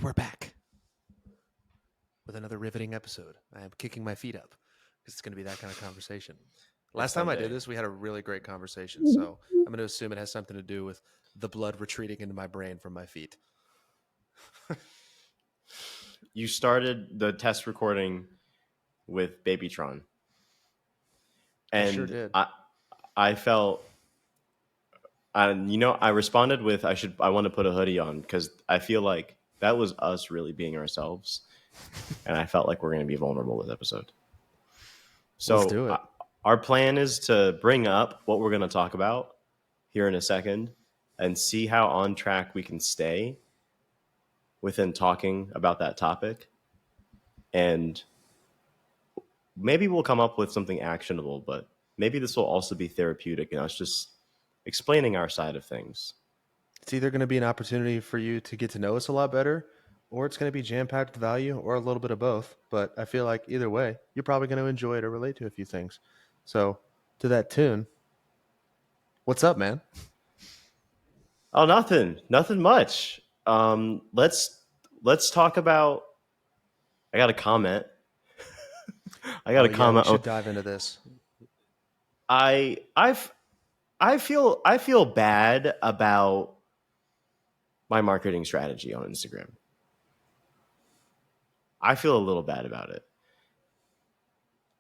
we're back with another riveting episode. I am kicking my feet up because it's going to be that kind of conversation. Last time I did this, we had a really great conversation. So I'm going to assume it has something to do with the blood retreating into my brain from my feet. You started the test recording with Babytron. And I sure did. I felt, I responded with, I want to put a hoodie on because I feel like that was us really being ourselves. And I felt like we're going to be vulnerable this episode. So let's do it. Our plan is to bring up what we're going to talk about here in a second and see how on track we can stay within talking about that topic. And maybe we'll come up with something actionable, but maybe this will also be therapeutic and us just explaining our side of things. It's either going to be an opportunity for you to get to know us a lot better, or it's going to be jam-packed with value, or a little bit of both. But I feel like either way, you're probably going to enjoy it or relate to a few things. So to that tune, what's up, man? Oh, nothing much. Let's talk about. I got a comment. We should dive into this. I feel bad about my marketing strategy on Instagram. I feel a little bad about it.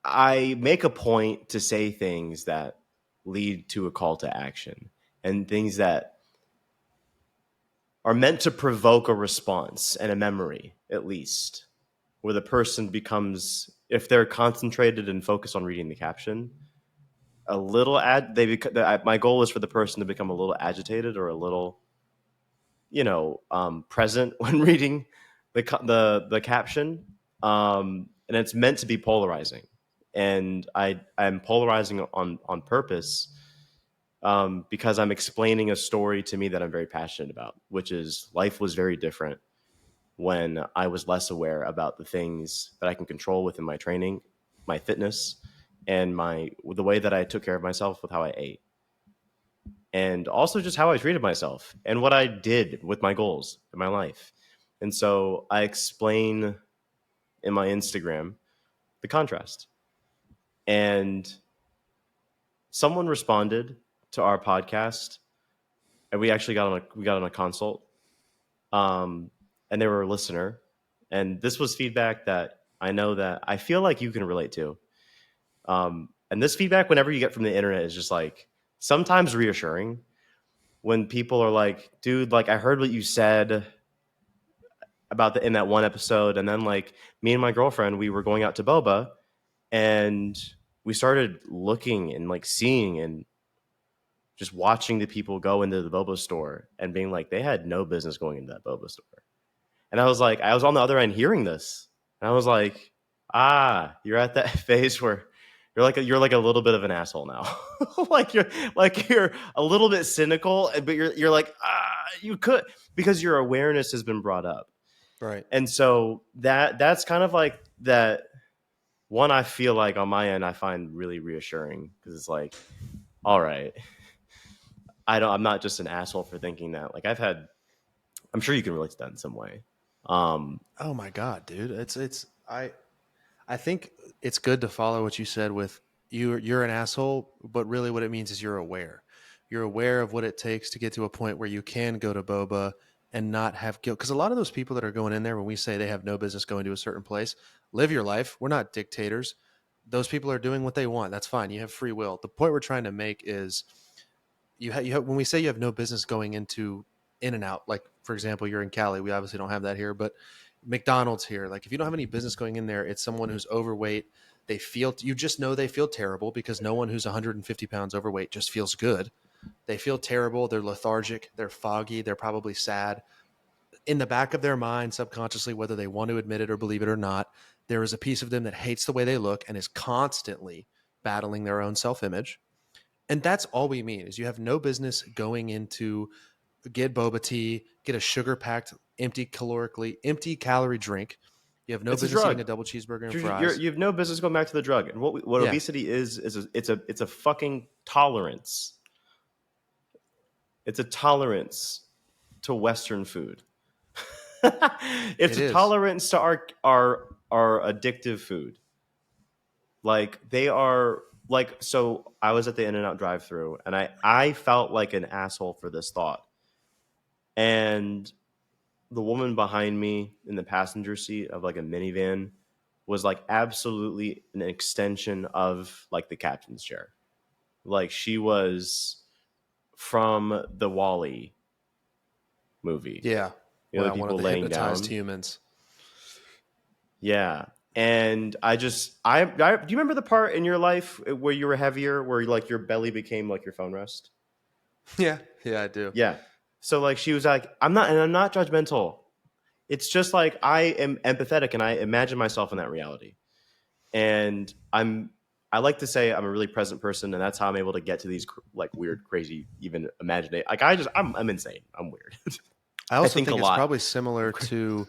I make a point to say things that lead to a call to action and things that are meant to provoke a response and a memory, at least, where the person becomes, if they're concentrated and focused on reading the caption, a little my goal is for the person to become a little agitated or a little, present when reading the caption, and it's meant to be polarizing. And I'm polarizing on purpose because I'm explaining a story to me that I'm very passionate about, which is life was very different when I was less aware about the things that I can control within my training, my fitness, and the way that I took care of myself with how I ate. And also just how I treated myself and what I did with my goals in my life. And so I explain in my Instagram the contrast. And someone responded to our podcast, and we actually got on a consult. And they were a listener. And this was feedback that I feel like you can relate to. And this feedback, whenever you get from the internet, is just like sometimes reassuring when people are like, dude, like I heard what you said about in that one episode. And then like me and my girlfriend, we were going out to boba and we started looking and like seeing and just watching the people go into the boba store and being like, they had no business going into that boba store. And I was like, I was on the other end hearing this. And I was like, you're at that phase where you're like a little bit of an asshole now. you're a little bit cynical, but you're like, you could, because your awareness has been brought up. Right. And so that's kind of like that one. I feel like on my end, I find really reassuring because it's like, all right, I'm not just an asshole for thinking that. Like I'm sure you can relate to that in some way. Oh my God, dude. I think it's good to follow what you said with you're an asshole, but really what it means is you're aware. You're aware of what it takes to get to a point where you can go to boba and not have guilt. Because a lot of those people that are going in there, when we say they have no business going to a certain place, live your life. We're not dictators. Those people are doing what they want. That's fine. You have free will. The point we're trying to make is you have when we say you have no business going into In-N-Out, like for example, you're in Cali. We obviously don't have that here, but McDonald's here. Like if you don't have any business going in there, it's someone who's overweight. You just know they feel terrible because no one who's 150 pounds overweight just feels good. They feel terrible. They're lethargic. They're foggy. They're probably sad. In the back of their mind, subconsciously, whether they want to admit it or believe it or not, there is a piece of them that hates the way they look and is constantly battling their own self-image. And that's all we mean is you have no business going into get boba tea, get a sugar-packed, empty calorie drink. You have no business eating a double cheeseburger and fries. You have no business going back to the drug. And what obesity is it's a fucking tolerance. It's a tolerance to Western food. It's It a is. tolerance to our addictive food. Like they are like so I was at the In-N-Out drive-through and I felt like an asshole for this thought. And the woman behind me in the passenger seat of like a minivan was like absolutely an extension of like the captain's chair. Like she was from the Wall-E movie. Yeah. You know, the Wow, one of people the laying hypnotized down. humans. Yeah. And I do you remember the part in your life where you were heavier, where like your belly became like your phone rest? Yeah. Yeah, I do. Yeah. So like she was like, I'm not judgmental. It's just like I am empathetic and I imagine myself in that reality. And I like to say I'm a really present person, and that's how I'm able to get to these like weird, crazy, even imagination. Like I'm insane. I'm weird. I I also think a think it's lot. probably similar to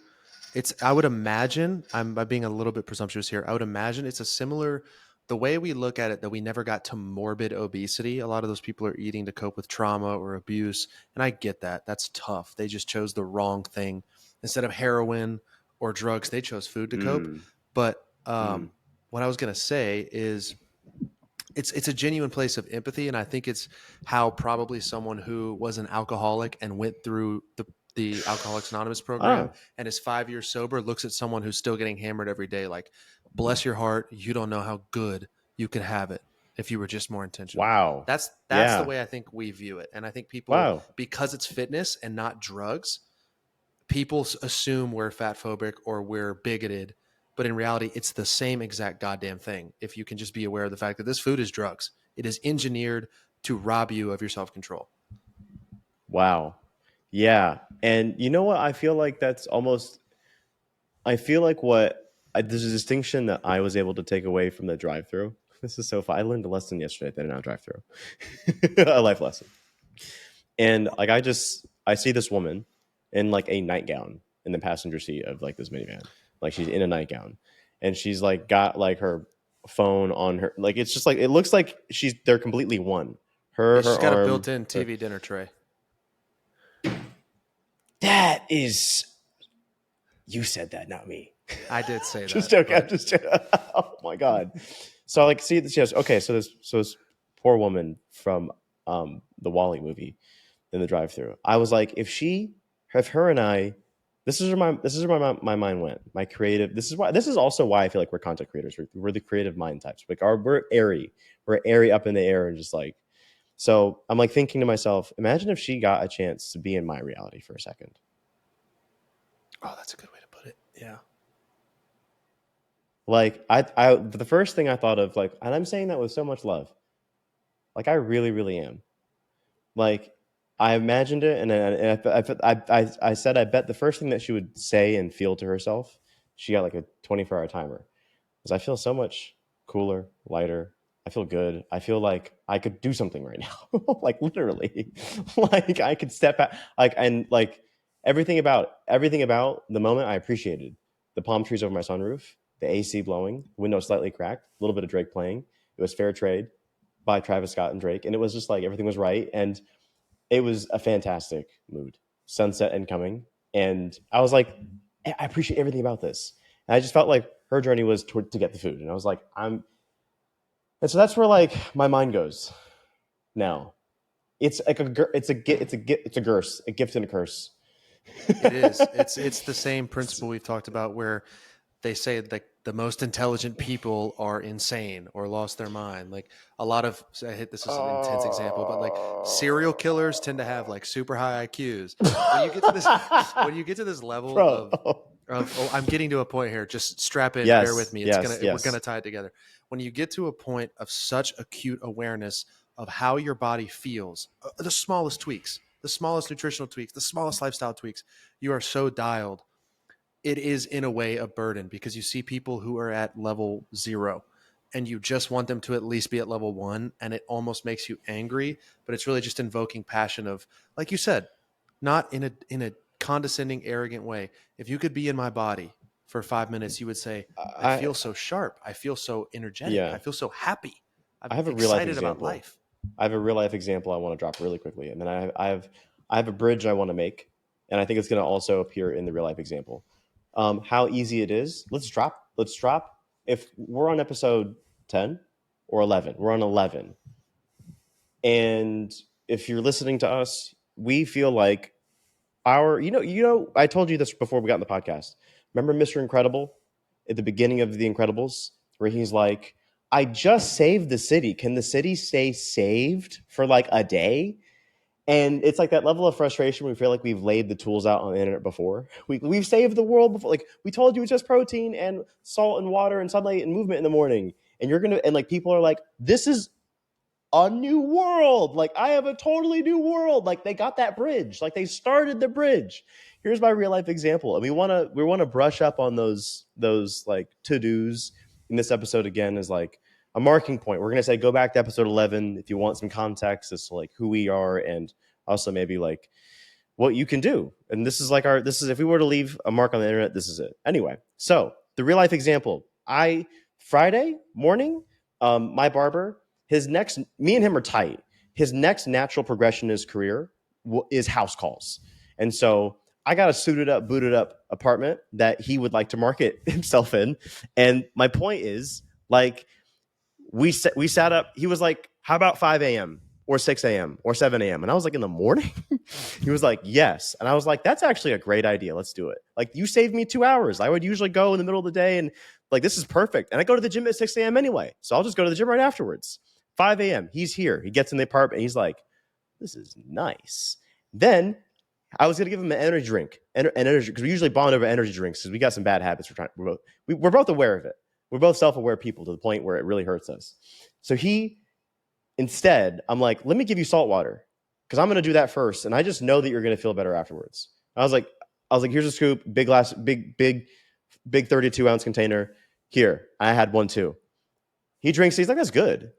it's I would imagine I'm by being a little bit presumptuous here. I would imagine it's a similar the way we look at it that we never got to morbid obesity. A lot of those people are eating to cope with trauma or abuse, and I get that. That's tough. They just chose the wrong thing. Instead of heroin or drugs, they chose food to cope. Mm, But mm, what I was going to say is it's a genuine place of empathy, and I think it's how probably someone who was an alcoholic and went through the Alcoholics Anonymous program ah, and is 5 years sober looks at someone who's still getting hammered every day like, bless your heart, you don't know how good you could have it if you were just more intentional. wow. That's the Yeah. way I think we view it, and I think people, Wow. because it's fitness and not drugs, people assume we're fat phobic or we're bigoted, but in reality, it's the same exact goddamn thing. If you can just be aware of the fact that this food is drugs, it is engineered to rob you of your self control. Wow. Yeah. And you know what? I feel like that's almost. I feel like there's a distinction that I was able to take away from the drive-through. This is so fun. I learned a lesson yesterday at the In-N-Out drive-through, a life lesson. And like I see this woman in like a nightgown in the passenger seat of like this minivan. Like she's in a nightgown, and she's like got like her phone on her. Like it's just like it looks like they're completely one. Yeah, Her she's got a arm. built-in Her, TV dinner tray. that is you said that, not me. I did say Just that, joking. I'm but just joking. Oh my god. So I like see this. Yes. Okay. So this poor woman from the Wall-E movie in the drive-through. I was like, if her and I, this is where my mind went. My creative. This is also why I feel like we're content creators. We're the creative mind types. Like we're airy. We're airy up in the air and just like. So I'm like thinking to myself, imagine if she got a chance to be in my reality for a second. oh, that's a good way to put it. Yeah. Like the first thing I thought of, like, and I'm saying that with so much love, like I really, really am. Like I imagined it, and I said I bet the first thing that she would say and feel to herself, she got like a 24-hour timer, because I feel so much cooler, lighter. I feel good. I feel like I could do something right now, like literally, like I could step back, like and like everything about the moment I appreciated the palm trees over my sunroof, the AC blowing, window slightly cracked, a little bit of Drake playing. It was Fair Trade by Travis Scott and Drake, and it was just like everything was right, and it was a fantastic mood. Sunset incoming, and I was like, I appreciate everything about this. And I just felt like her journey was to get the food, and I was like, and so that's where like my mind goes now. It's like it's a curse, a gift and a curse. It is. It's the same principle we've talked about where they say that the most intelligent people are insane or lost their mind. Like a lot of I hit this is an intense example, but like serial killers tend to have like super high IQs. When you get to this when you get to this level Bro. of oh, I'm getting to a point here. Just strap in, bear with Yes, me. yes, We're gonna yes. tie it together. When you get to a point of such acute awareness of how your body feels, the smallest tweaks, the smallest nutritional tweaks, the smallest lifestyle tweaks, you are so dialed. It is in a way a burden because you see people who are at level 0 and you just want them to at least be at level 1, and it almost makes you angry, but it's really just invoking passion of, like you said, not in a condescending arrogant way. If you could be in my body for 5 minutes, you would say, I I feel so sharp, I feel so energetic, I yeah. feel so happy, I I'm have a real life excited about example. life. I have a real life example I want to drop really quickly, and then I have a bridge I want to make, and I think it's going to also appear in the real life example. How easy it is. Let's drop. If we're on episode 10 or 11, we're on 11, and if you're listening to us, we feel like I told you this before we got in the podcast. Remember Mr. Incredible at the beginning of The Incredibles, where he's like, I just saved the city. Can the city stay saved for like a day? And it's like that level of frustration. We feel like we've laid the tools out on the internet before. We've saved the world before. Like, we told you it's just protein and salt and water and sunlight and movement in the morning. And like people are like, this is a new world. Like, I have a totally new world. Like, they got that bridge. Like, they started the bridge. Here's my real life example. And we want to brush up on those like to-dos in this episode. Again, is like a marking point. We're going to say, go back to episode 11 if you want some context as to like who we are, and also maybe like what you can do. And this is if we were to leave a mark on the internet, this is it. Anyway, so the real life example. Friday morning, my barber, me and him are tight. His next natural progression in his career is house calls. And so I got a suited up, booted up apartment that he would like to market himself in. And my point is, like, we sat up. He was like, how about 5 a.m. or 6 a.m. or 7 a.m.? And I was like, in the morning? He was like, yes. And I was like, that's actually a great idea. Let's do it. Like, you saved me 2 hours. I would usually go in the middle of the day, and like, this is perfect. And I go to the gym at 6 a.m. anyway. So I'll just go to the gym right afterwards. 5 a.m. He's here. He gets in the apartment. He's like, this is nice. Then I was going to give him an energy drink, energy, because we usually bond over energy drinks because we got some bad habits. We're both aware of it. We're both self-aware people to the point where it really hurts us. So instead, I'm like, let me give you salt water because I'm going to do that first. And I just know that you're going to feel better afterwards. I was like, here's a scoop, big glass, big 32-ounce container. Here, I had one too. He drinks. He's like, that's good.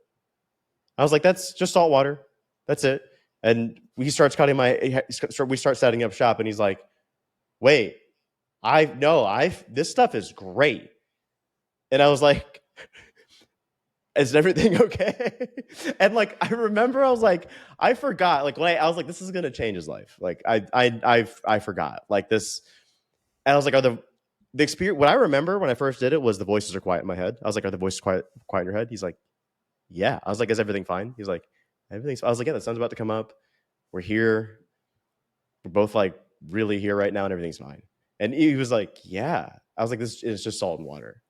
I was like, that's just salt water. That's it. And we start setting up shop, and he's like, wait, this stuff is great. And I was like, is everything okay? And like, I remember I was like, I forgot. Like, when I was like, this is gonna change his life. Like, I forgot. Like this, and I was like, the experience? What I remember when I first did it was the voices are quiet in my head. I was like, are the voices quiet in your head? He's like, yeah. I was like, is everything fine? He's like, everything's. I was like, yeah, the sun's about to come up. We're here. We're both like really here right now, and everything's fine. And he was like, yeah. I was like, this is just salt and water.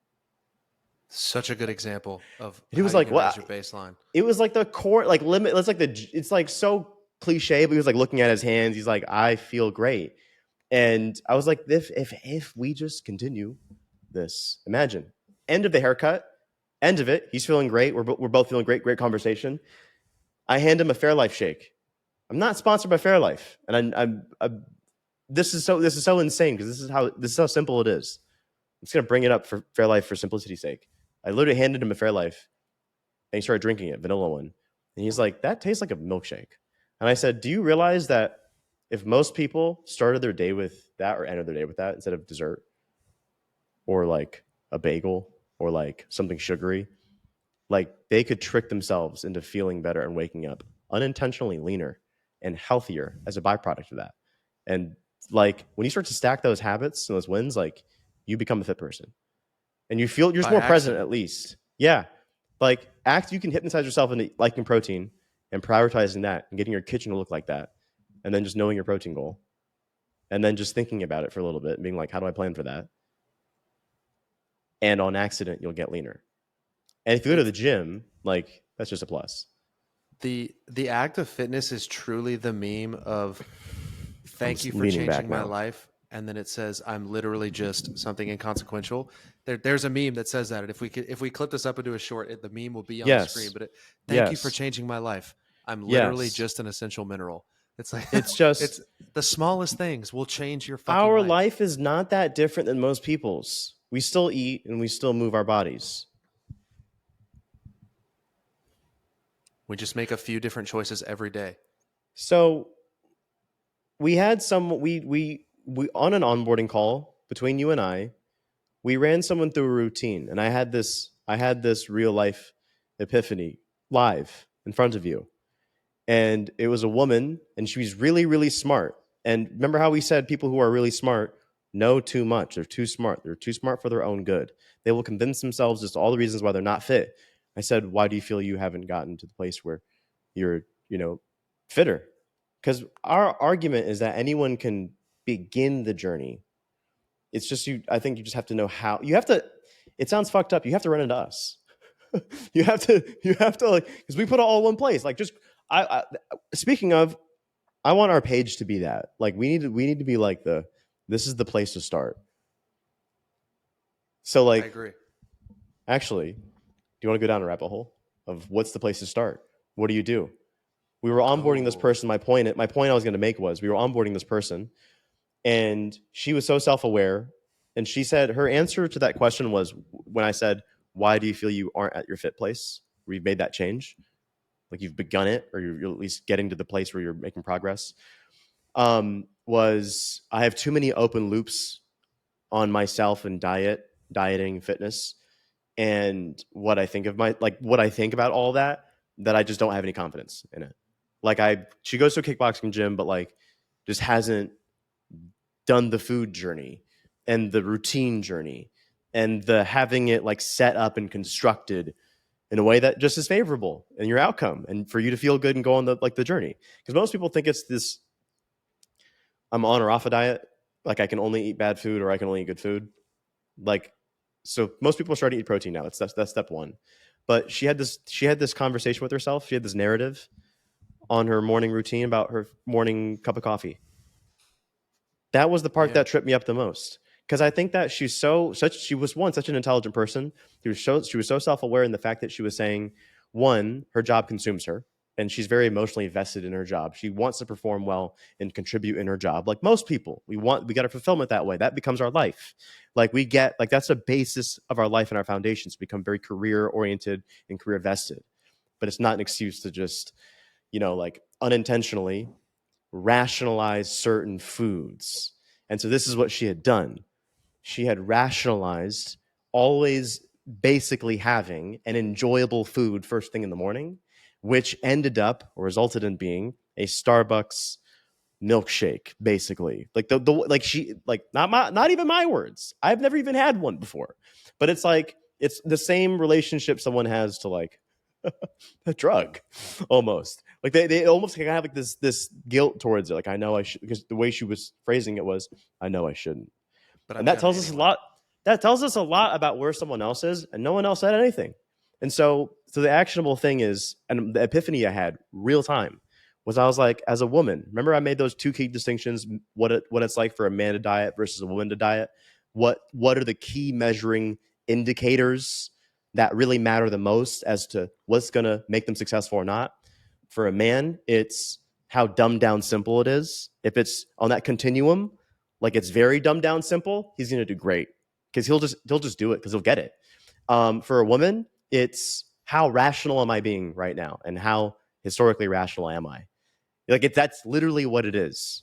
Such a good example of he was like, what? Your baseline. It was like the core, like limit. It's like so cliche, but he was like looking at his hands. He's like, I feel great. And I was like, if we just continue this, imagine end of the haircut, end of it. He's feeling great. We're both feeling great. Great conversation. I hand him a Fairlife shake. I'm not sponsored by Fairlife, and I'm this is so insane because this is how simple it is. I'm just gonna bring it up for Fairlife for simplicity's sake. I literally handed him a Fairlife, and he started drinking it, vanilla one, and he's like, that tastes like a milkshake. And I said, do you realize that if most people started their day with that or ended their day with that instead of dessert or like a bagel or like something sugary, like they could trick themselves into feeling better and waking up unintentionally leaner and healthier as a byproduct of that. And like when you start to stack those habits and those wins, like you become a fit person and you're just more present at least. Yeah. Like you can hypnotize yourself into liking protein and prioritizing that and getting your kitchen to look like that. And then just knowing your protein goal and then just thinking about it for a little bit and being like, how do I plan for that? And on accident, you'll get leaner. And if you go to the gym, like that's just a plus. The act of fitness is truly the meme of thank you for changing my life. And then it says, I'm literally just something inconsequential. There's a meme that says that. And if we clip this up into a short, the meme will be on the screen. But thank you for changing my life. I'm literally just an essential mineral. It's like it's the smallest things will change your fucking Our life. life is not that different than most people's. We still eat and we still move our bodies. We just make a few different choices every day. So we had we on an onboarding call between you and I, we ran someone through a routine, and I had this real life epiphany live in front of you. And it was a woman, and she was really, really smart. And remember how we said people who are really smart know too much. They're too smart. They're too smart for their own good. They will convince themselves as to all the reasons why they're not fit. I said, why do you feel you haven't gotten to the place where you're, fitter? Because our argument is that anyone can begin the journey. It's just you. I think you just have to know how. You have to. It sounds fucked up. You have to run into us. You have to. You have to like because we put it all in one place. Like just. I speaking of, I want our page to be that. Like we need to be like this is the place to start. So I like agree. actually, do you want to go down a rabbit hole of what's the place to start? What do you do? We were onboarding this Oh, person. My point I was going to make was we were onboarding this person, and she was so self-aware, and she said her answer to that question was when I said, "Why do you feel you aren't at your fit place? Where you've made that change, like you've begun it, or you're at least getting to the place where you're making progress." Was I have too many open loops on myself and dieting, fitness, and what I think of what I think about all that I just don't have any confidence in it. Like she goes to a kickboxing gym, but like just hasn't done the food journey and the routine journey and the having it like set up and constructed in a way that just is favorable in your outcome and for you to feel good and go on the journey. Because most people think it's this I'm on or off a diet, like I can only eat bad food or I can only eat good food. Like so most people are starting to eat protein now. That's step one. But she had this conversation with herself. She had this narrative on her morning routine about her morning cup of coffee. That was the part yeah. that tripped me up the most because I think that she was one such an intelligent person. She was so self-aware in the fact that she was saying one, her job consumes her and she's very emotionally vested in her job. She wants to perform well and contribute in her job. Like most people, we get our fulfillment that way. That becomes our life. Like we get like that's the basis of our life and our foundations become very career oriented and career vested. But it's not an excuse to just, like unintentionally rationalize certain foods. And so this is what she had done. She had rationalized always basically having an enjoyable food first thing in the morning, which ended up or resulted in being a Starbucks milkshake, basically. Like the like she like not even my words. I've never even had one before. But it's like it's the same relationship someone has to like a drug almost like they almost kind of have like this guilt towards it like I know I should because the way she was phrasing it was I know I shouldn't But and I've that done it tells us a anyway. lot that tells us a lot about where someone else is and no one else said anything and so the actionable thing is and the epiphany I had real time was I was like as a woman remember I made those two key distinctions what it's like for a man to diet versus a woman to diet what are the key measuring indicators that really matter the most as to what's going to make them successful or not. For a man, it's how dumbed down simple it is. If it's on that continuum, like it's very dumbed down simple, he's going to do great because he'll just do it because he'll get it. For a woman, it's how rational am I being right now, and how historically rational am I? That's literally what it is. It's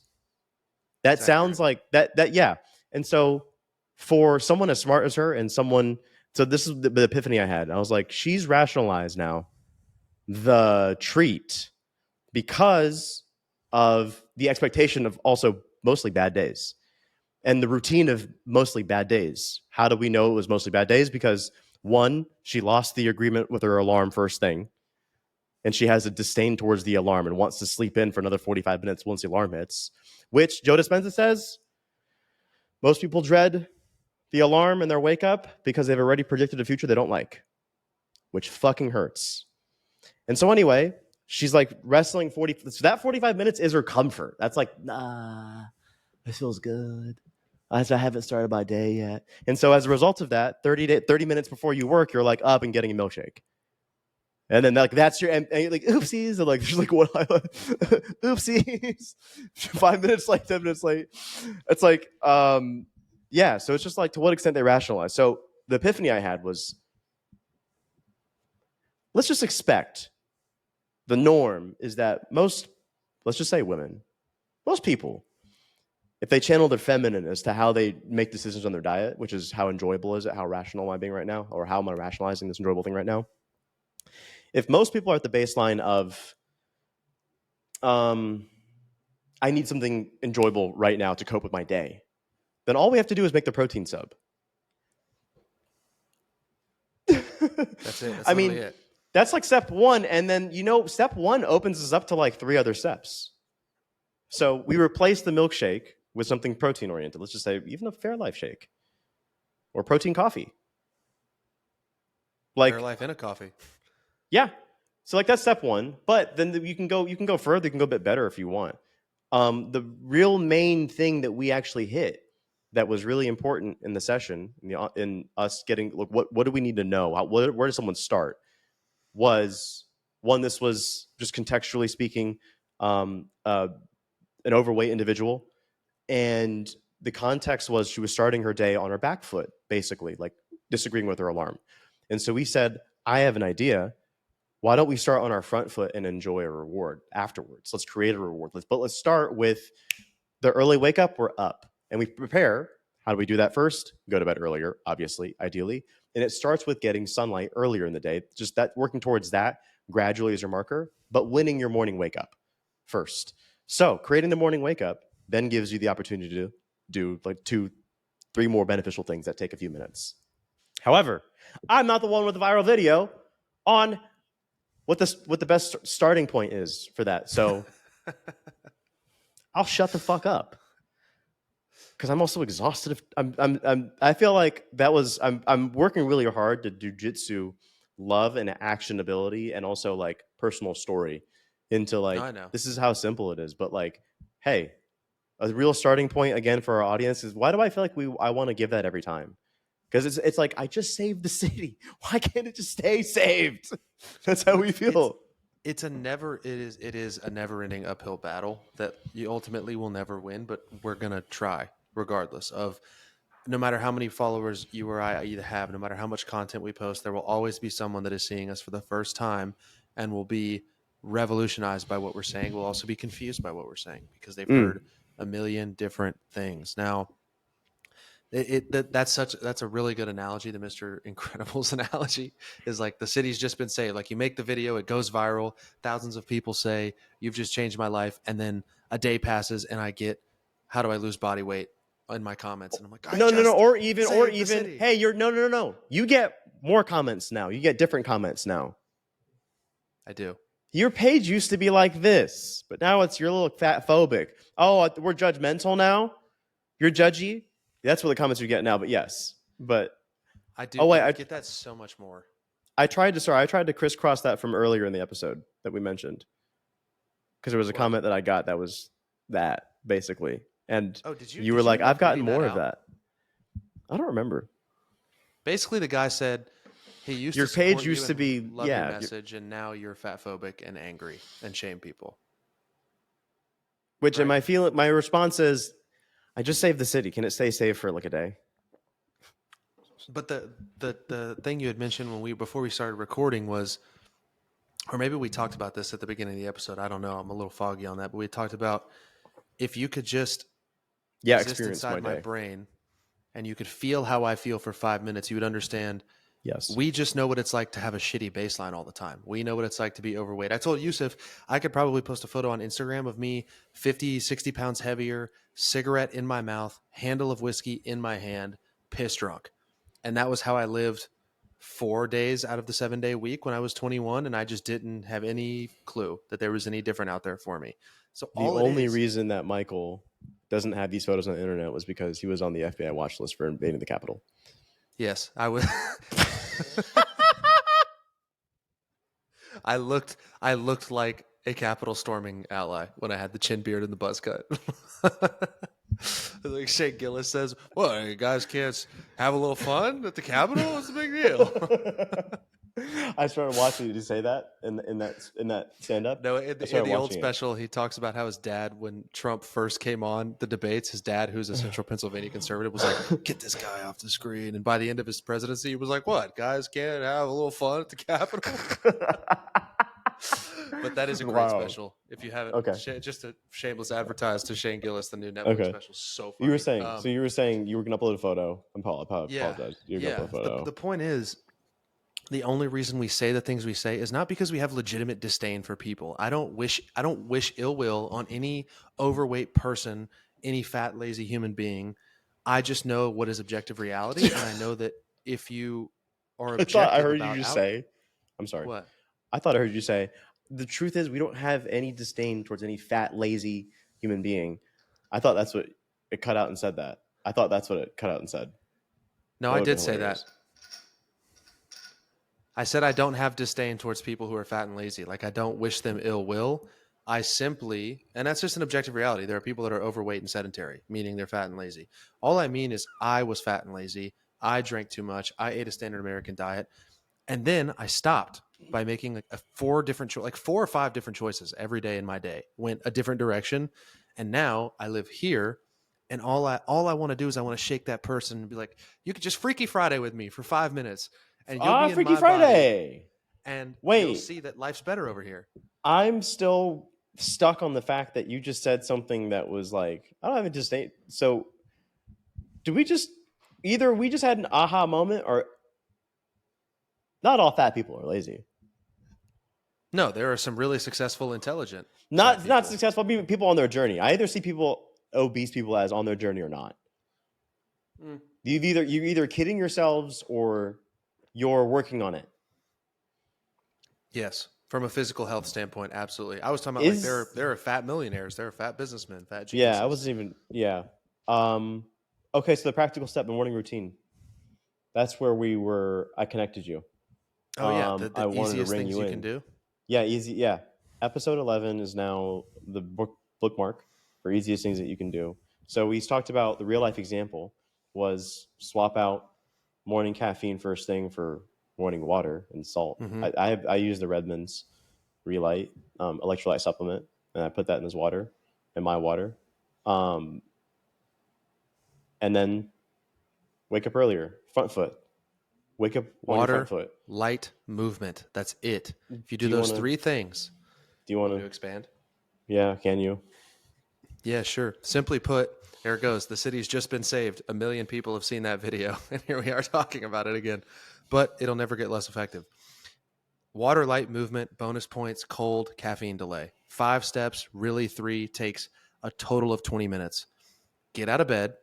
That accurate. sounds like that. That yeah. And so for someone as smart as her and someone, so this is the epiphany I had. I was like, she's rationalized now the treat because of the expectation of also mostly bad days and the routine of mostly bad days. How do we know it was mostly bad days? Because one, she lost the agreement with her alarm first thing, and she has a disdain towards the alarm and wants to sleep in for another 45 minutes once the alarm hits, which Joe Dispenza says most people dread the alarm in their wake up because they've already predicted a future they don't like, which fucking hurts. And so anyway, she's like wrestling 40. So that 45 minutes is her comfort. That's like, nah, it feels good. I haven't started my day yet. And so as a result of that, 30 minutes before you work, you're like up and getting a milkshake. And then like that's your and you're like oopsies and like there's like what oopsies 5 minutes late 10 minutes late it's like yeah so it's just like to what extent they rationalize so the epiphany I had was let's just expect the norm is that most let's just say women most people if they channel their feminine as to how they make decisions on their diet which is how enjoyable is it how rational am I being right now or how am I rationalizing this enjoyable thing right now if most people are at the baseline of um I need something enjoyable right now to cope with my day, then all we have to do is make the protein sub. That's it. That's I literally mean, it. that's like step one. And then, step one opens us up to like 3 other steps. So we replace the milkshake with something protein oriented. Let's just say even a Fairlife shake or protein coffee. Like, Fairlife and a coffee. yeah. So like that's step one. But then you can go further, you can go a bit better if you want. The real main thing that we actually hit that was really important in the session, in us getting, look, what do we need to know? Where does someone start? Was one, this was just contextually speaking, an overweight individual, and the context was she was starting her day on her back foot, basically, like disagreeing with her alarm. And so we said, I have an idea. Why don't we start on our front foot and enjoy a reward afterwards? Let's create a reward. Let's start with the early wake up. We're up and we prepare. How do we do that first? Go to bed earlier, obviously, ideally. And it starts with getting sunlight earlier in the day. Just that, working towards that gradually as your marker, but winning your morning wake up first. So creating the morning wake up then gives you the opportunity to do like 2-3 more beneficial things that take a few minutes. However, I'm not the one with the viral video on what the best starting point is for that. So I'll shut the fuck up because I'm also exhausted. I feel like I'm working really hard to jujitsu love and actionability and also like personal story into like, I know. this is how simple it is. But like, hey, a real starting point again for our audience is, why do I feel like I want to give that every time? Because it's like, I just saved the city. Why can't it just stay saved? That's how we feel. It is a never-ending uphill battle that you ultimately will never win, but we're gonna try regardless of, no matter how many followers you or I either have, no matter how much content we post, there will always be someone that is seeing us for the first time and will be revolutionized by what we're saying. Will also be confused by what we're saying because they've heard a million different things. Now, that's a really good analogy. The Mr. Incredible's analogy is like, the city's just been saved. Like, you make the video, it goes viral, thousands of people say you've just changed my life, and then a day passes and I get, how do I lose body weight, in my comments, and I'm like, No, or even hey, no. You get more comments now. You get different comments now. I do. Your page used to be like this, but now it's, you're a little fatphobic. Oh, we're judgmental now. You're judgy. That's what the comments you get now. But yes, but I do. oh wait, I get that so much more. I tried to crisscross that from earlier in the episode that we mentioned, because there was a comment that I got that was that basically, and you were like, I've gotten more of that. I don't remember. Basically, the guy said he used your to page used to and be love your message, and now you're fatphobic and angry and shame people. Which, in my response is, I just saved the city. Can it stay safe for like a day? But the thing you had mentioned before we started recording was, or maybe we talked about this at the beginning of the episode, I don't know, I'm a little foggy on that, but we talked about, if you could just exist inside my brain and you could feel how I feel for 5 minutes, you would understand. Yes. We just know what it's like to have a shitty baseline all the time. We know what it's like to be overweight. I told Yusuf I could probably post a photo on Instagram of me 50, 60 pounds heavier, cigarette in my mouth, handle of whiskey in my hand, piss drunk. And that was how I lived 4 days out of the 7-day week when I was 21. And I just didn't have any clue that there was any different out there for me. So the only reason that Michael doesn't have these photos on the internet was because he was on the FBI watch list for invading the Capitol. Yes, I was. I looked like a Capitol storming ally when I had the chin beard and the buzz cut. Like Shane Gillis says, "What, you guys can't have a little fun at the Capitol? What's the big deal?" I started watching. Did you say that in that stand up? No, in the old special, he talks about how his dad, when Trump first came on the debates, his dad, who's a Central Pennsylvania conservative, was like, "Get this guy off the screen." And by the end of his presidency, he was like, "What, guys can't have a little fun at the Capitol?" But that is a great special. If you haven't, just a shameless advertise to Shane Gillis, the new Netflix special. So funny. You were saying you were going to upload a photo. I apologize. You're going to upload a photo. The point is, The only reason we say the things we say is not because we have legitimate disdain for people. I don't wish ill will on any overweight person, any fat lazy human being. I just know what is objective reality, and I know that if you are I thought I objective heard you about just out say, I'm sorry. what. I thought I heard you say, the truth is we don't have any disdain towards any fat, lazy human being. I thought that's what it cut out and said that. I thought that's what it cut out and said. No, That I would have did been say that. hilarious. I said I don't have disdain towards people who are fat and lazy. Like I don't wish them ill will. I simply, and that's just an objective reality. There are people that are overweight and sedentary, meaning they're fat and lazy. All I mean is I was fat and lazy. I drank too much. I ate a standard American diet. And then I stopped by making like like 4 or 5 different choices every day in my day, went a different direction. And now I live here. And all I want to do is I want to shake that person and be like, you could just Freaky Friday with me for 5 minutes and you'll be in Freaky my body Friday. and you'll Wait, see that life's better over here. I'm still stuck on the fact that you just said something that was like, I don't have a disdain. So, do we just either we just had an aha moment, or not all fat people are lazy? No, there are some really successful, intelligent fat Not people. successful people on their journey. I either see people obese people as on their journey or not. Mm. You're either kidding yourselves or you're working on it. Yes, from a physical health standpoint, absolutely. I was talking about like there Is there are fat millionaires, there are fat businessmen, fat Yeah, I geniuses. wasn't even yeah. Um okay, so the practical step, the morning routine. That's where I connected you. Oh yeah, the I the wanted to easiest ring things you you can in. do. Yeah, easy. Yeah. Episode 11 is now the bookmark for easiest things that you can do. So we talked about the real life example was swap out morning caffeine first thing for morning water and salt. Hmm. I use the Redmond's Relight electrolyte supplement, and I put that in this water, in my water. Um, and then wake up earlier, front foot. Wake up on your front Water, foot. light, movement. That's it. If you Do do you those want to? 3 things, Do you you want want me to? to expand? Yeah, can you? Yeah, sure. Simply put, there it goes. The city's just been saved. 1 million people have seen that video, and here we are talking about it again. But it'll never get less effective. Water, light, movement, bonus points, cold, caffeine delay. 5 steps, really 3, takes a total of 20 minutes. Get out of bed,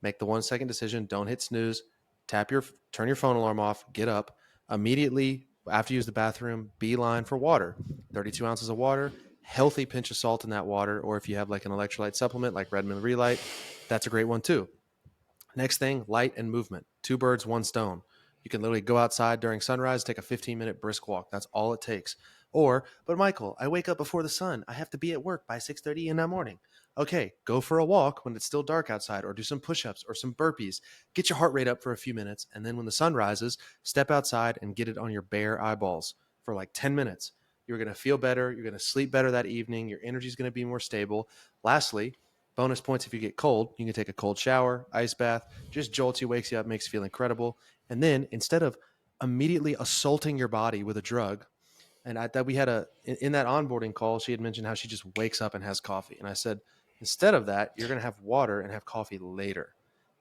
make the 1 second decision, don't hit snooze, turn your phone alarm off, get up, immediately after you use the bathroom, beeline for water. 32 ounces of water, healthy pinch of salt in that water, or if you have like an electrolyte supplement like Redmond Relight, that's a great one too. Next thing, light and movement. 2 birds, 1 stone. You can literally go outside during sunrise, take a 15-minute brisk walk. That's all it takes. Or, but Michael, I wake up before the sun. I have to be at work by 6:30 in the morning. Okay, go for a walk when it's still dark outside, or do some push-ups or some burpees. Get your heart rate up for a few minutes, and then when the sun rises, step outside and get it on your bare eyeballs for like 10 minutes. You're going to feel better. You're going to sleep better that evening. Your energy is going to be more stable. Lastly, bonus points if you get cold. You can take a cold shower, ice bath, just jolts you, wakes you up, makes you feel incredible. And then instead of immediately assaulting your body with a drug, and that we had in that onboarding call, she had mentioned how she just wakes up and has coffee. And I said, instead of that, you're going to have water and have coffee later.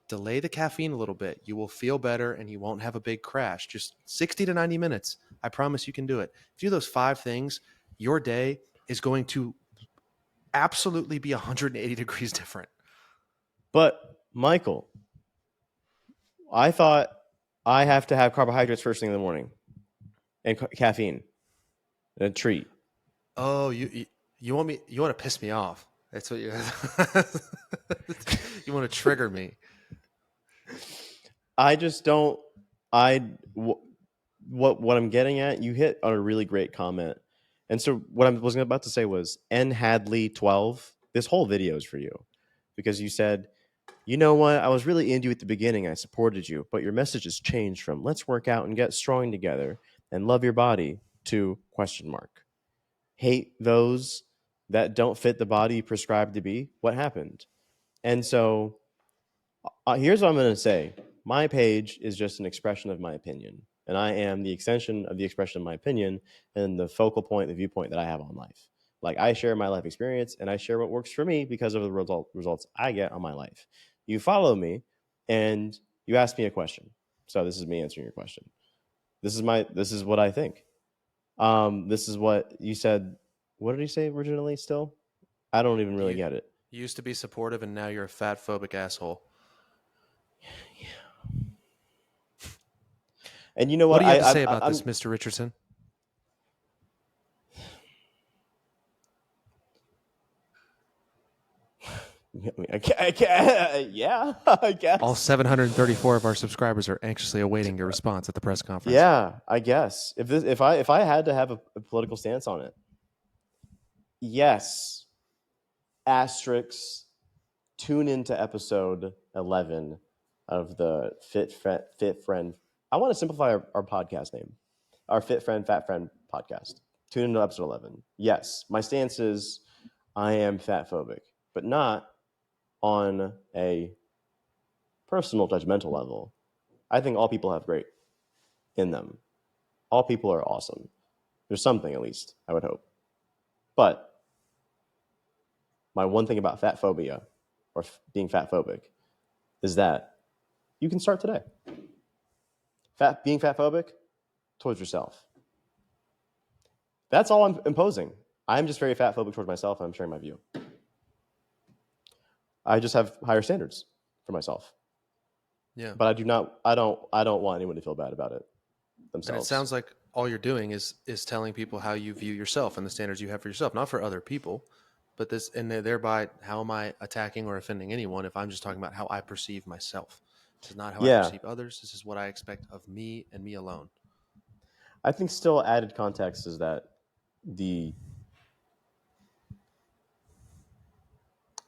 Delay the caffeine a little bit. You will feel better and you won't have a big crash. Just 60 to 90 minutes. I promise you can do it. If you do those 5 things, your day is going to absolutely be 180 degrees different. But Michael, I thought I have to have carbohydrates first thing in the morning and caffeine and a treat. Oh, you want me? You want to piss me off? That's what you. You want to trigger me? I just don't. I what I'm getting at. You hit on a really great comment, and so what I was about to say was N Hadley 12. This whole video is for you because you said, you know what, I was really into you at the beginning. I supported you, but your message has changed from let's work out and get strong together and love your body to question mark. Hate those that don't fit the body you prescribed to be. What happened? And so here's what I'm going to say. My page is just an expression of my opinion, and I am the extension of the expression of my opinion and the focal point, the viewpoint that I have on life. Like I share my life experience and I share what works for me because of the results I get on my life. You follow me and you ask me a question. So this is me answering your question. This is what I think. This is what you said. What did he say originally? Still, I don't even really You get it. used to be supportive, and now you're a fat phobic asshole. And you know What what? do you have to say I about this, I'm Mr. Richardson? yeah, I All guess. 734 of our subscribers are anxiously awaiting your response at the press conference. Yeah, I guess. If I had to have a political stance on it, yes. Asterisks. Tune into episode 11 of the Fit Friend. I want to simplify our podcast name, our Fit Friend Fat Friend podcast. Tune into episode 11. Yes, my stance is I am fat phobic, but not on a personal judgmental level. I think all people have great in them. All people are awesome. There's something, at least, I would hope. But my one thing about fat phobia or being fat phobic is that you can start today. Being fat phobic towards yourself. That's all I'm imposing. I'm just very fat phobic towards myself, and I'm sharing my view. I just have higher standards for myself, Yeah. but I do not. I don't want anyone to feel bad about it And it themselves. sounds like all you're doing is telling people how you view yourself and the standards you have for yourself, not for other people, but this, and thereby, how am I attacking or offending anyone if I'm just talking about how I perceive myself? This is not how I Yeah, perceive others. This is what I expect of me and me alone. I think still added context is that the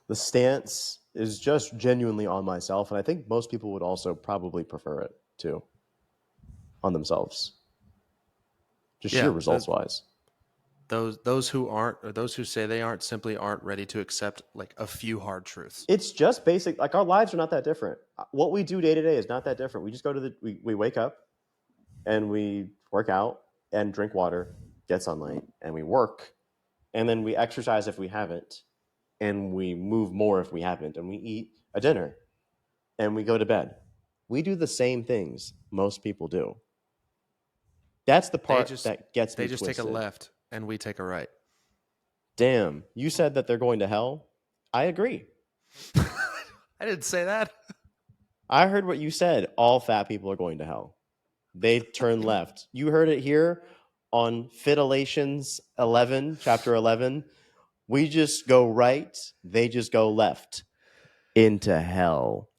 the stance is just genuinely on myself, and I think most people would also probably prefer it too on themselves, just sheer Yeah. results wise. Those who aren't, or those who say they aren't, simply aren't ready to accept like a few hard truths. It's just basic. Like our lives are not that different. What we do day to day is not that different. We just go to we wake up and we work out and drink water, get sunlight, and we work, and then we exercise if we haven't, and we move more if we haven't, and we eat a dinner, and we go to bed. We do the same things most people do. That's the They part just that gets they me just take a twisted. left and we take a right. Damn, you said that they're going to hell. I agree. I didn't say that. I heard what you said. All fat people are going to hell. They turn left. You heard it here on Fitillations 11, chapter 11. We just go right, they just go left into hell.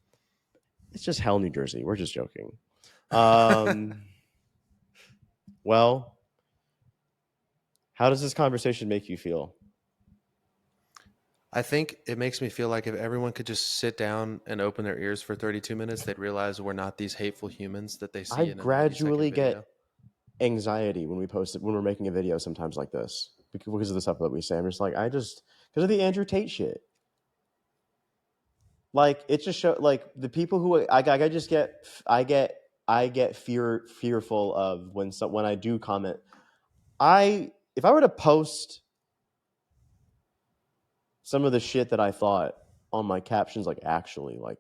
It's just hell, New Jersey. We're just joking. Um, well, how does this conversation make you feel? I think it makes me feel like if everyone could just sit down and open their ears for 32 minutes, they'd realize we're not these hateful humans that they I see in a 90-second gradually video. get anxiety when we post it, when we're making a video sometimes like this because of the stuff that we say. I'm just like, because of the Andrew Tate shit. Like it just show like the people who I just get I get fearful of when I do comment. If I were to post some of the shit that I thought on my captions, like actually, like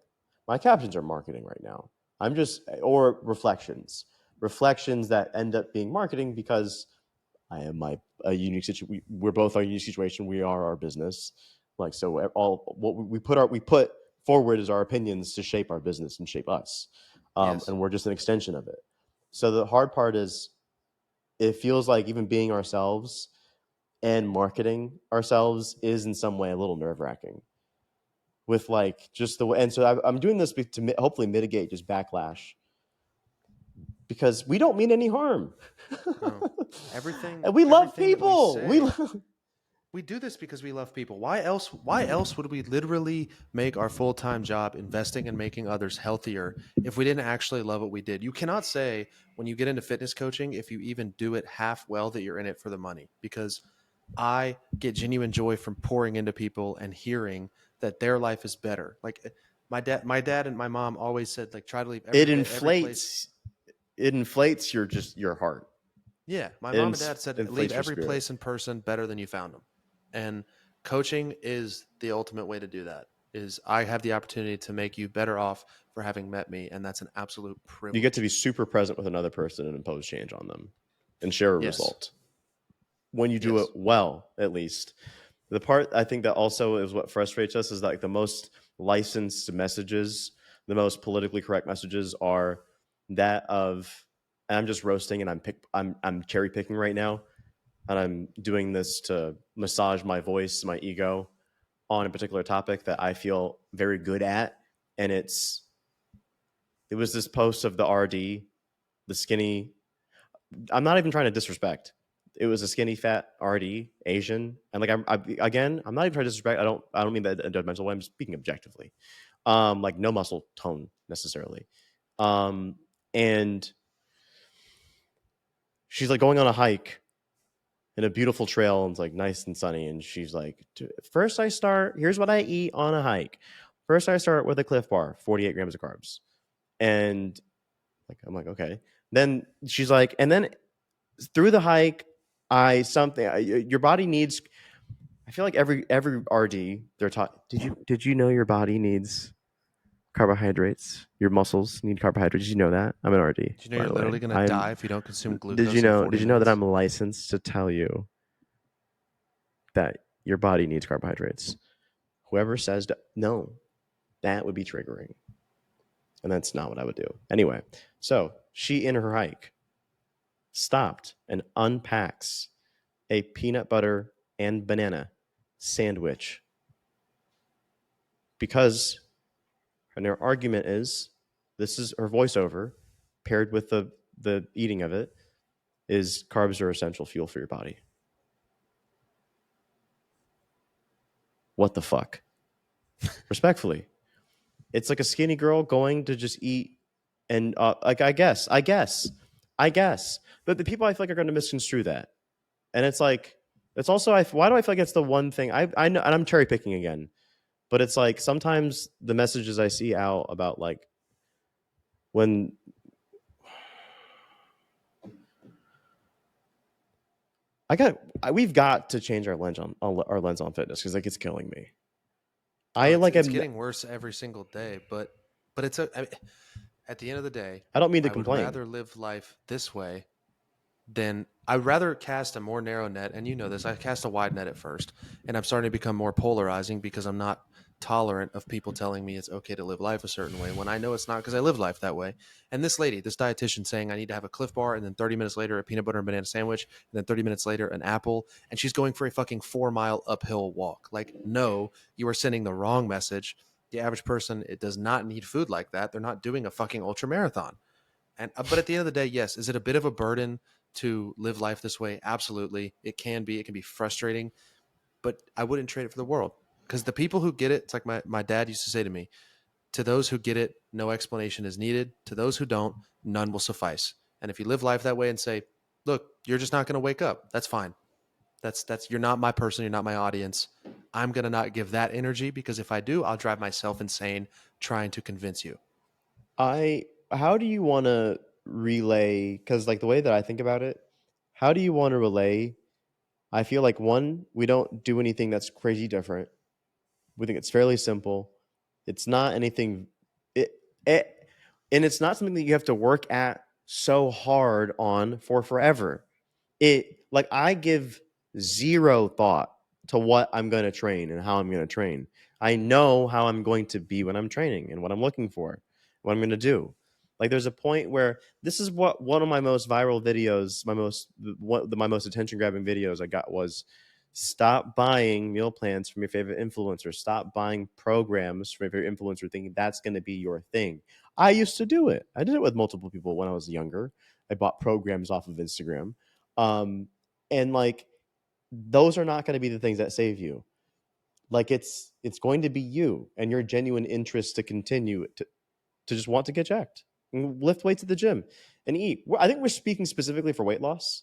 my captions are marketing right now. I'm just or reflections that end up being marketing because I am a unique situation. We're both our unique situation. We are our business. Like so, all what we put forward is our opinions to shape our business and shape us, Yes. and we're just an extension of it. So the hard part is, it feels like even being ourselves and marketing ourselves is in some way a little nerve wracking. With like just the way, and so I'm doing this to hopefully mitigate just backlash because we don't mean any harm, No. Everything and we love everything that we people. say, we do this because we love people. Why else would we literally make our full-time job investing and making others healthier if we didn't actually love what we did? You cannot say when you get into fitness coaching, if you even do it half well, that you're in it for the money, because I get genuine joy from pouring into people and hearing that their life is better. Like my dad and my mom always said, like, try to leave it every place. inflates it inflates your heart. Yeah, my It mom and dad said, leave inflates your every spirit. place and person better than you found them. And coaching is the ultimate way to do that. is I have the opportunity to make you better off for having met me, and that's an absolute You get to privilege. be super present with another person and impose change on them and share a Yes. result when you do it Yes. well, at least. The part I think that also is what frustrates us is that like the most licensed messages, the most politically correct messages are that of, and I'm just roasting and I'm cherry picking right now, and I'm doing this to massage my voice, my ego on a particular topic that I feel very good at, and it was this post of the RD, the skinny. I'm not even trying to disrespect. It was a skinny, fat RD, Asian, and like again, I'm not even trying to disrespect. I don't mean that in a judgmental way. I'm speaking objectively. Like no muscle tone necessarily. And she's like going on a hike in a beautiful trail and it's like nice and sunny. And she's like, first I start. Here's what I eat on a hike. First I start with a Cliff Bar, 48 grams of carbs, and like I'm like okay. Then she's like, and then through the hike, your body needs. I feel like every RD they're taught. Did you know your body needs carbohydrates? Your muscles need carbohydrates. Did you know that? I'm an RD, Do you know by you're the way. literally going to I'm. die if you don't consume Did you glucose in know? 40 Did you know that minutes? I'm licensed to tell you that your body needs carbohydrates? Whoever says no, that would be triggering, and that's not what I would do. Anyway, so she in her hike stopped and unpacks a peanut butter and banana sandwich because and their argument is this is her voiceover paired with the eating of it is carbs are essential fuel for your body. What the fuck? Respectfully, it's like a skinny girl going to just eat and like I guess, but the people I feel like are going to misconstrue that, and it's like it's also why do I feel like it's the one thing I know, and I'm cherry picking again, but it's like sometimes the messages I see out about like when we've got to change our lens on fitness because like it's killing me. Oh, I it's like it's am getting worse every single day, but I mean, at the end of the day, I don't mean to I would complain. rather live life this way than I'd rather cast a more narrow net. And you know this, I cast a wide net at first, and I'm starting to become more polarizing because I'm not tolerant of people telling me it's okay to live life a certain way when I know it's not because I live life that way. And this lady, this dietitian saying I need to have a Cliff Bar and then 30 minutes later a peanut butter and banana sandwich and then 30 minutes later an apple, and she's going for a fucking 4 mile uphill walk. Like, no, you are sending the wrong message. The average person, it does not need food like that. They're not doing a fucking ultra marathon. And but at the end of the day, yes, is it a bit of a burden to live life this way? Absolutely. It can be. It can be frustrating, but I wouldn't trade it for the world. Because the people who get it, it's like my dad used to say to me, to those who get it, no explanation is needed. To those who don't, none will suffice. And if you live life that way and say, look, you're just not going to wake up, that's fine. That's you're not my person, you're not my audience. I'm going to not give that energy because if I do, I'll drive myself insane trying to convince you. I How do you want to relay? Because like the way that I think about it, how do you want to relay? I feel like one, we don't do anything that's crazy different. We think it's fairly simple. It's not anything. It, it and it's not something that you have to work at so hard on for forever. It like I give zero thought to what I'm going to train and how I'm going to train. I know how I'm going to be when I'm training and what I'm looking for, what I'm going to do. Like there's a point where this is what one of my most viral videos, my most attention grabbing videos I got was stop buying meal plans from your favorite influencer. Stop buying programs from your favorite influencer thinking that's going to be your thing. I used to do it. I did it with multiple people when I was younger. I bought programs off of Instagram. Um, and like those are not going to be the things that save you. Like it's going to be you and your genuine interest to continue to just want to get jacked and lift weights at the gym and eat. I think we're speaking specifically for weight loss.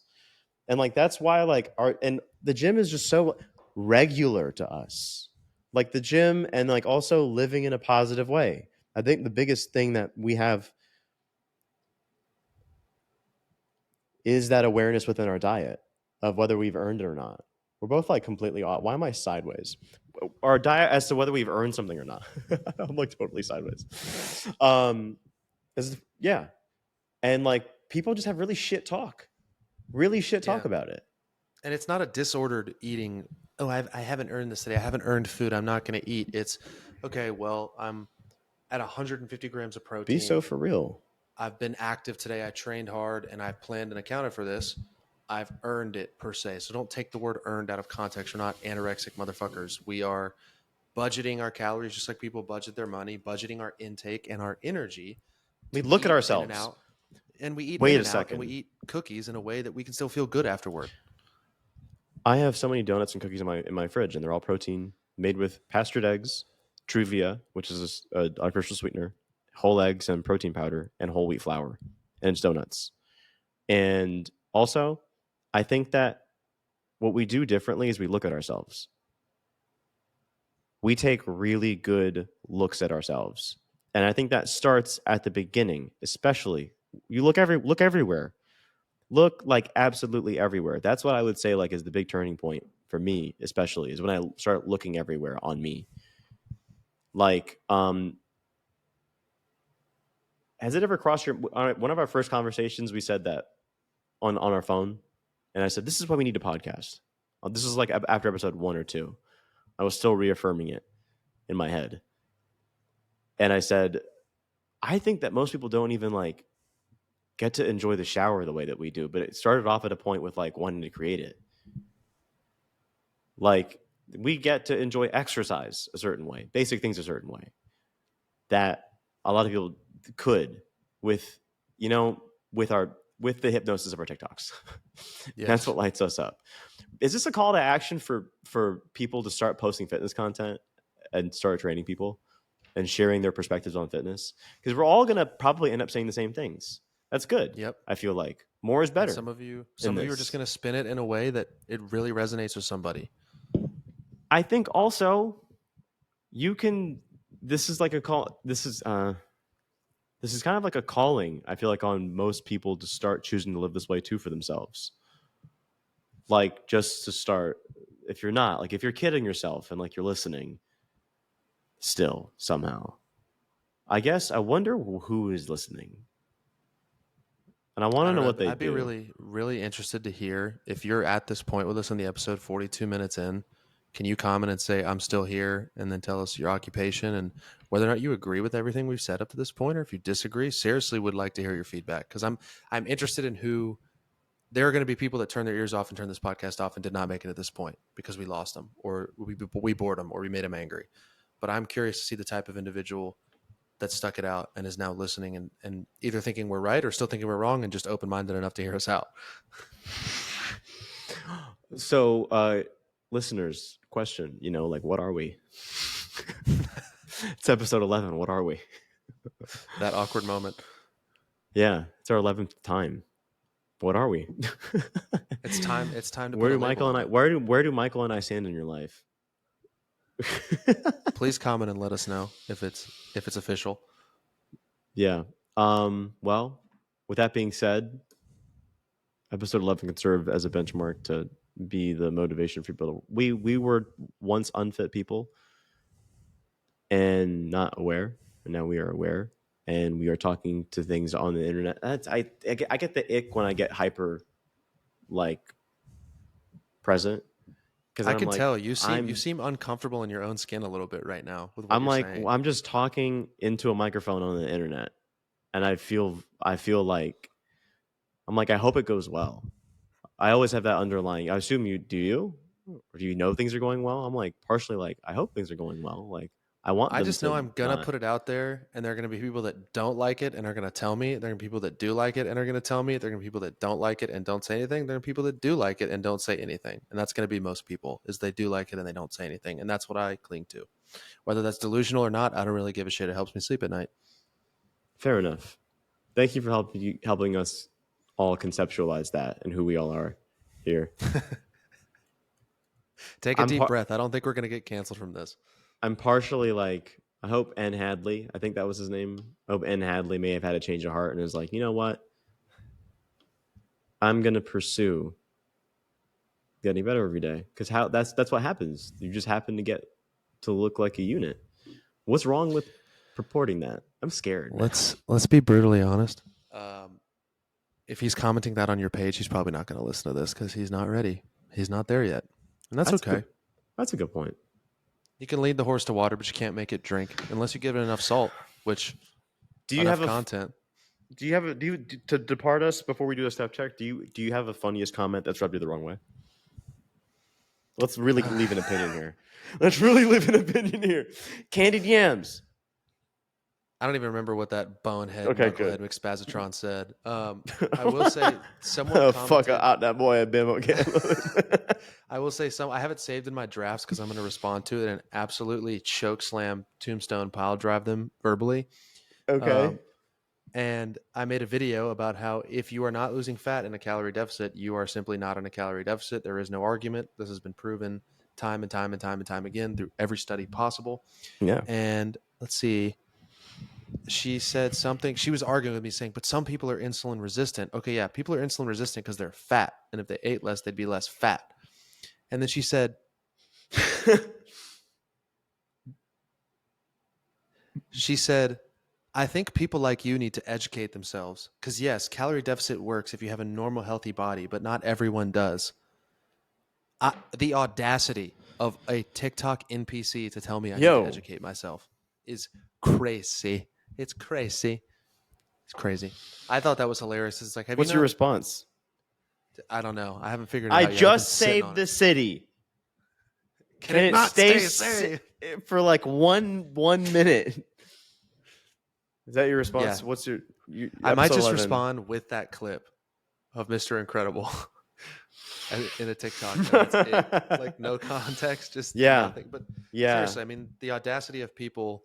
And like that's why like our and the gym is just so regular to us. Like the gym and like also living in a positive way. I think the biggest thing that we have is that awareness within our diet of whether we've earned it or not. We're both like completely odd. Why am I sideways? Our diet as to whether we've earned something or not. I'm like totally sideways. Yeah, and like people just have really shit talk Yeah. about it. And it's not a disordered eating. Oh, I haven't earned this today. I haven't earned food. I'm not going to eat. It's okay. Well, I'm at 150 grams of Be so protein. for real. I've been active today. I trained hard and I planned and accounted for this. I've earned it per se. So don't take the word earned out of context. We're not anorexic motherfuckers. We are budgeting our calories just like people budget their money, budgeting our intake and our energy We to look at eat in and ourselves. out. And we eat in Wait a and out and we second. eat cookies in a way that we can still feel good afterward. I have so many donuts and cookies in my fridge, and they're all protein, made with pastured eggs, Truvia, which is a artificial sweetener, whole eggs and protein powder, and whole wheat flour, and it's donuts. And also, I think that what we do differently is we look at ourselves. We take really good looks at ourselves, and I think that starts at the beginning. Especially, you look everywhere. Look like absolutely everywhere. That's what I would say like is the big turning point for me, especially is when I start looking everywhere on me. Like, has it ever crossed your one of our first conversations? We said that on our phone, and I said this is why we need a podcast. This is like after episode 1 or 2. I was still reaffirming it in my head, and I said I think that most people don't even like get to enjoy the shower the way that we do. But it started off at a point with like wanting to create it. Like we get to enjoy exercise a certain way, basic things a certain way that a lot of people could with, you know, with the hypnosis of our TikToks. That's Yes. what lights us up. Is this a call to action for people to start posting fitness content and start training people and sharing their perspectives on fitness? Because we're all gonna probably end up saying the same things. That's good. Yep. I feel like more is And better in some of you are just this. going to spin it in a way that it really resonates with somebody. I think also you can. This is like a call. This is kind of like a calling. I feel like on most people to start choosing to live this way too for themselves. Like just to start, if you're not like if you're kidding yourself and like you're listening, still somehow. I guess I wonder who is listening, and I want I to don't know know. what they I'd be do. really, really interested to hear if you're at this point with us in the episode, 42 minutes in. Can you comment and say, I'm still here, and then tell us your occupation and whether or not you agree with everything we've said up to this point, or if you disagree? Seriously, would like to hear your feedback because I'm interested in who. There are going to be people that turn their ears off and turn this podcast off and did not make it at this point because we lost them or we bored them or we made them angry. But I'm curious to see the type of individual that stuck it out and is now listening and either thinking we're right or still thinking we're wrong and just open-minded enough to hear us out. So, listeners, question, like what are we? It's episode 11. What are we? That awkward moment. Yeah, it's our 11th time. What are we? It's time to Where put a do label Michael and on I it. where do Michael and I stand in your life? Please comment and let us know if it's official. Yeah. Well, with that being said, episode 11 can serve as a benchmark to be the motivation for people. We were once unfit people and not aware, and now we are aware, and we are talking to things on the internet. I get the ick when I get hyper like present because I I'm can like tell you seem uncomfortable in your own skin a little bit right now with what I'm you're like saying. I'm just talking into a microphone on the internet, and I feel like I'm like I hope it goes well. I always have that underlying. I assume you do you, or do you know things are going well? I'm like partially like I hope things are going well. Like I want I them just know to I'm gonna not. put it out there, and there are gonna be people that don't like it and are gonna tell me. There are gonna be people that do like it and are gonna tell me. There are gonna be people that don't like it and don't say anything. There are people that do like it and don't say anything, and that's gonna be most people. Is they do like it and they don't say anything, and that's what I cling to. Whether that's delusional or not, I don't really give a shit. It helps me sleep at night. Fair enough. Thank you for helping us all conceptualize that and who we all are here. Take a I'm deep par- breath. I don't think we're gonna get canceled from this. I'm partially like I hope N Hadley, I think that was his name. I hope N Hadley may have had a change of heart and is like, you know what? I'm gonna pursue getting better every day. Because how that's what happens. You just happen to get to look like a unit. What's wrong with purporting that? I'm scared, man. Let's be brutally honest. If he's commenting that on your page, he's probably not going to listen to this because he's not ready. He's not there yet, and that's That's a okay. good. That's a good point. You can lead the horse to water, but you can't make it drink unless you give it enough salt, which Do you enough have a content. Do you have a do you to depart us before we do a step check? Do you have a funniest comment that's rubbed you the wrong way? Let's really leave an opinion here. Let's really leave an opinion here. Candied yams. I don't even remember what that bonehead Okay, knucklehead good. McSpazatron said. I will say someone Oh, fuck commented. out that boy at BIM. Okay. I will say I have it saved in my drafts because I'm going to respond to it and absolutely choke slam, tombstone, pile drive them verbally. Okay. And I made a video about how if you are not losing fat in a calorie deficit, you are simply not in a calorie deficit. There is no argument. This has been proven time and time and time and time again through every study possible. Yeah. And let's see. She said something. She was arguing with me saying, but some people are insulin resistant. Okay, yeah, people are insulin resistant because they're fat. And if they ate less, they'd be less fat. And then she said, I think people like you need to educate themselves. Because yes, calorie deficit works if you have a normal, healthy body, but not everyone does. The audacity of a TikTok NPC to tell me I need to Yo, educate myself is crazy. It's crazy. It's crazy. I thought that was hilarious. It's like, have what's you your not? response? I don't know. I haven't figured it I out yet. I've been just sitting on saved it. the city. Can And it it not stay stays safe? for like one minute. Is that your response? Yeah. What's your I might episode just 11? respond with that clip of Mr. Incredible in a TikTok. That's it. Like no context, just Yeah. nothing. But Yeah. seriously, I mean, the audacity of people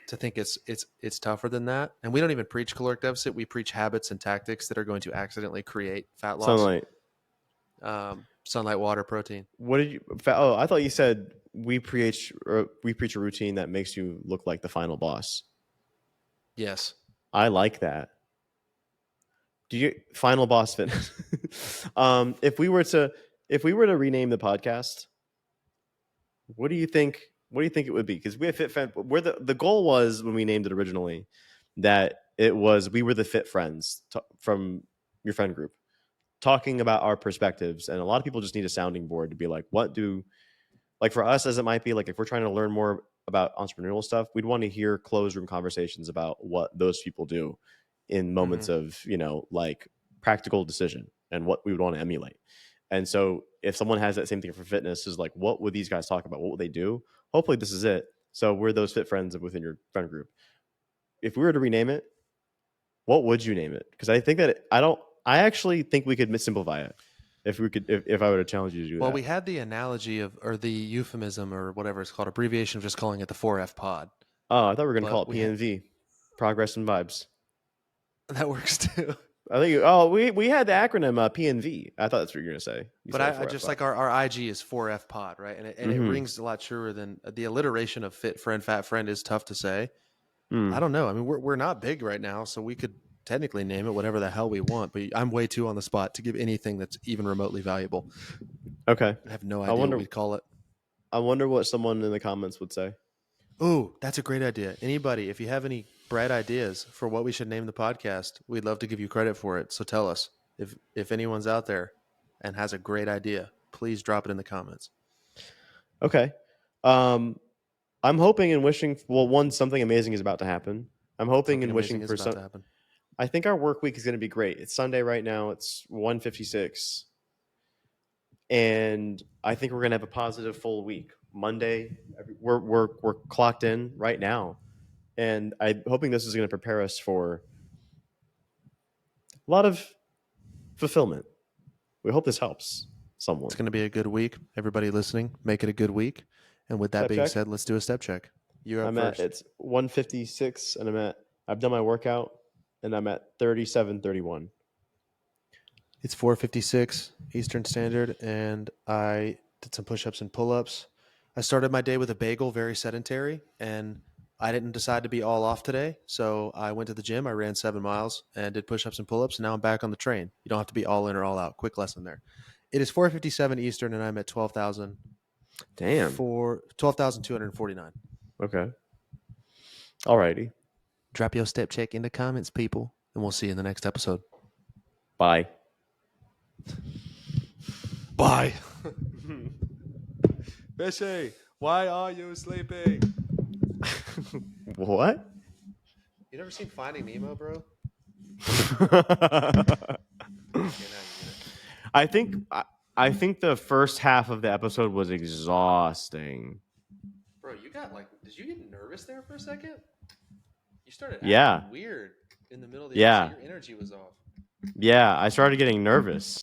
to think it's tougher than that. And we don't even preach caloric deficit. We preach habits and tactics that are going to accidentally create fat loss. Sunlight. Sunlight, water, protein. What did you? Oh, I thought you said we preach a routine that makes you look like the final boss. Yes. I like that. Do you final boss fitness? If we were to rename the podcast, what do you think? What do you think it would be? Because we have fit friend. Where the goal was when we named it originally, that it was we were the fit friends from your friend group, talking about our perspectives, and a lot of people just need a sounding board to be like, what do like for us as it might be like if we're trying to learn more about entrepreneurial stuff, we'd want to hear closed room conversations about what those people do in moments of like practical decision and what we would want to emulate. And so if someone has that same thing for fitness, is like, what would these guys talk about? What would they do? Hopefully this is it. So we're those fit friends within your friend group. If we were to rename it, what would you name it? Because I think that I actually think we could simplify it. If we could, if I were to challenge you to do Well, that. we had the analogy of, or the euphemism, or whatever it's called, abbreviation of just calling it the 4F pod. Oh, I thought we were going to call But it PNV, progress and vibes. that works too. I think. We had the acronym PNV. I thought that's what you were going to say. But I just like our IG is 4F pod, right? And it rings a lot truer than the alliteration of fit friend, fat friend is tough to say. I don't know. I mean, we're not big right now, so we could technically name it whatever the hell we want. But I'm way too on the spot to give anything that's even remotely valuable. Okay. I have no idea what we'd call it. I wonder what someone in the comments would say. Ooh, that's a great idea. Anybody, if you have any bright ideas for what we should name the podcast, we'd love to give you credit for it. So tell us if anyone's out there and has a great idea, please drop it in the comments. Okay. I'm hoping and wishing. Well, one, something amazing is about to happen. I'm hoping Something and wishing amazing for is about to happen. I think our work week is going to be great. It's Sunday right now. It's 1:56, and I think we're going to have a positive full week. Monday, we're clocked in right now, and I'm hoping this is going to prepare us for a lot of fulfillment. We hope this helps someone. It's going to be a good week. Everybody listening, make it a good week. And with that Step being check. said, let's do a step check. You're up first. It's 1:56, and I've done my workout, and I'm at 37:31. It's 4:56 Eastern Standard, and I did some push-ups and pull-ups. I started my day with a bagel, very sedentary, and I didn't decide to be all off today. So I went to the gym. I ran 7 miles and did push-ups and pull-ups, and now I'm back on the train. You don't have to be all in or all out. Quick lesson there. It is 4:57 Eastern, and I'm at 12,000 Damn. for 12,249. Okay. Alrighty. Drop your step check in the comments, people, and we'll see you in the next episode. Bye. Bye. Fishy, why are you sleeping? What? You never seen Finding Nemo, bro? I think the first half of the episode was exhausting. Bro, you got did you get nervous there for a second? You started acting Yeah. weird in the middle of the Yeah. episode. Your energy was off. Yeah, I started getting nervous.